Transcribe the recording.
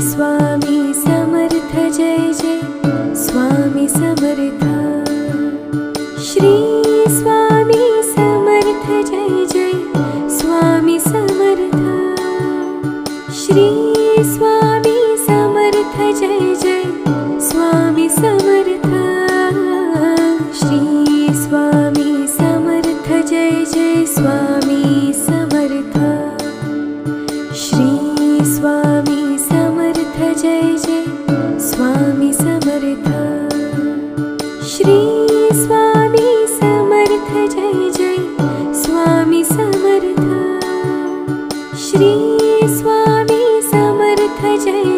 Swami Samarth Jai Jai Swami Samarth. Shri Swami Samarth Jai Jai Swami Samarth. Shri Swami Samarth Jai Jai Swami Samarth. Shri Swami Samarth Jai Jai Swami Samarth. Shri Swami Samarth Jai